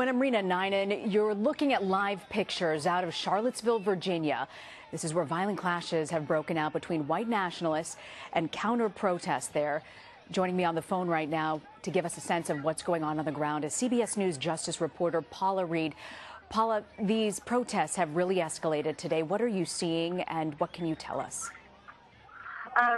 When I'm Rena Ninen, you're looking at live pictures out of Charlottesville, Virginia. This is where violent clashes have broken out between white nationalists and counter-protests there. Joining me on the phone right now to give us a sense of what's going on the ground is CBS News Justice reporter Paula Reed. Paula, these protests have really escalated today. What are you seeing and what can you tell us?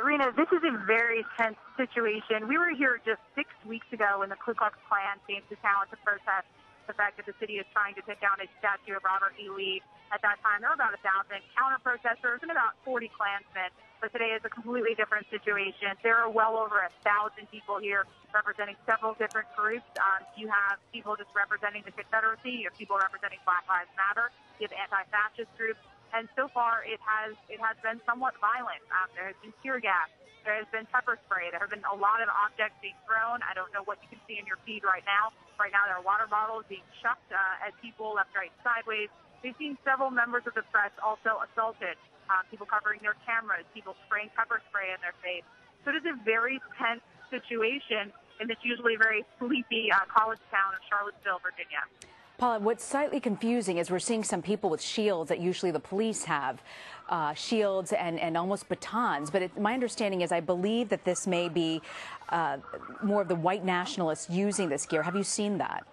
Rena, this is a very tense situation. We were here just 6 weeks ago when the Ku Klux Klan came to town to protest the fact that the city is trying to take down a statue of Robert E. Lee. At that time, there were about 1,000 counter-protesters and about 40 Klansmen. But today is a completely different situation. There are well over 1,000 people here representing several different groups. You have people just representing the Confederacy. You have people representing Black Lives Matter. You have anti-fascist groups. And so far, it has been somewhat violent. There has been tear gas. There has been pepper spray. There have been a lot of objects being thrown. I don't know what you can see in your feed right now. Right now, there are water bottles being chucked at people left, right, sideways. We've seen several members of the press also assaulted. People covering their cameras, people spraying pepper spray in their face. So it is a very tense situation in this usually very sleepy college town of Charlottesville, Virginia. Paula, what's slightly confusing is we're seeing some people with shields that usually the police have, shields and almost batons. But my understanding is I believe that this may be more of the white nationalists using this gear. Have you seen that?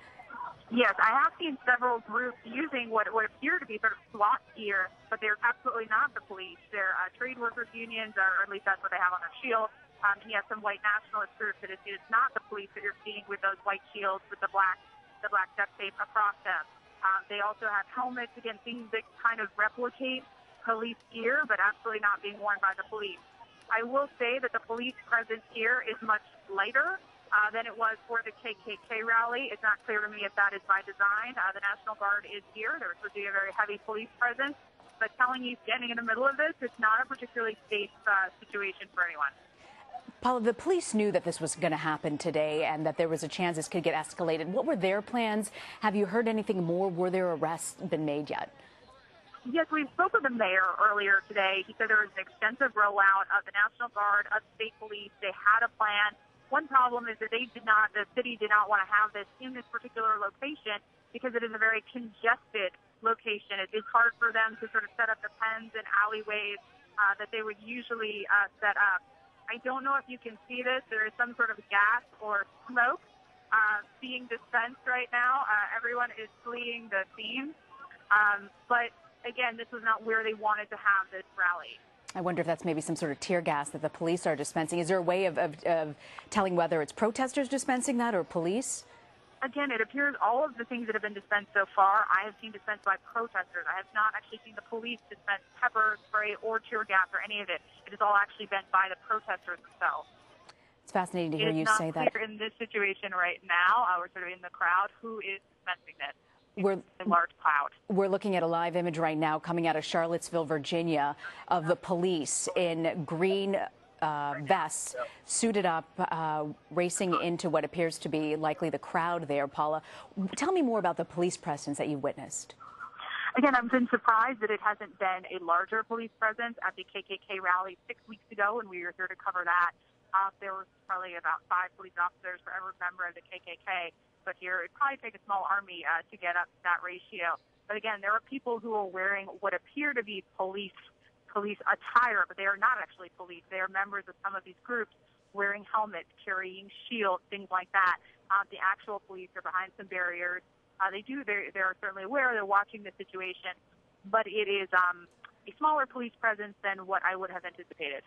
Yes, I have seen several groups using what appear to be sort of SWAT gear, but they're absolutely not the police. They're trade workers unions, or at least that's what they have on their shield. And you have some white nationalist groups that it's not the police that you're seeing with those white shields with the black duct tape across them. They also have helmets, again, things that kind of replicate police gear, but absolutely not being worn by the police. I will say that the police presence here is much lighter than it was for the KKK rally. It's not clear to me if that is by design. The National Guard is here. There's supposed to be a very heavy police presence. But telling you, standing in the middle of this, it's not a particularly safe situation for anyone. Paula, the police knew that this was going to happen today and that there was a chance this could get escalated. What were their plans? Have you heard anything more? Were there arrests been made yet? Yes, we spoke with the mayor earlier today. He said there was an extensive rollout of the National Guard, of state police. They had a plan. One problem is that the city did not want to have this in this particular location because it is a very congested location. It is hard for them to sort of set up the pens and alleyways that they would usually set up. I don't know if you can see this. There is some sort of gas or smoke being dispensed right now. Everyone is fleeing the scene. But again, this was not where they wanted to have this rally. I wonder if that's maybe some sort of tear gas that the police are dispensing. Is there a way of telling whether it's protesters dispensing that or police? Again, it appears all of the things that have been dispensed so far, I have seen dispensed by protesters. I have not actually seen the police dispense pepper spray or tear gas or any of it. It has all actually been by the protesters themselves. It's fascinating to hear you say that. It's not clear in this situation right now, we're sort of in the crowd, who is dispensing this. We're a large cloud. We're looking at a live image right now coming out of Charlottesville, Virginia, of the police in green vests, suited up, racing into what appears to be likely the crowd there. Paula, tell me more about the police presence that you witnessed. Again, I've been surprised that it hasn't been a larger police presence at the KKK rally 6 weeks ago when we were here to cover that. There was probably about 5 police officers for every member of the KKK. But here, it'd probably take a small army to get up to that ratio. But again, there are people who are wearing what appear to be police attire, but they are not actually police. They are members of some of these groups wearing helmets, carrying shields, things like that. The actual police are behind some barriers. They're certainly aware. They're watching the situation. But it is a smaller police presence than what I would have anticipated.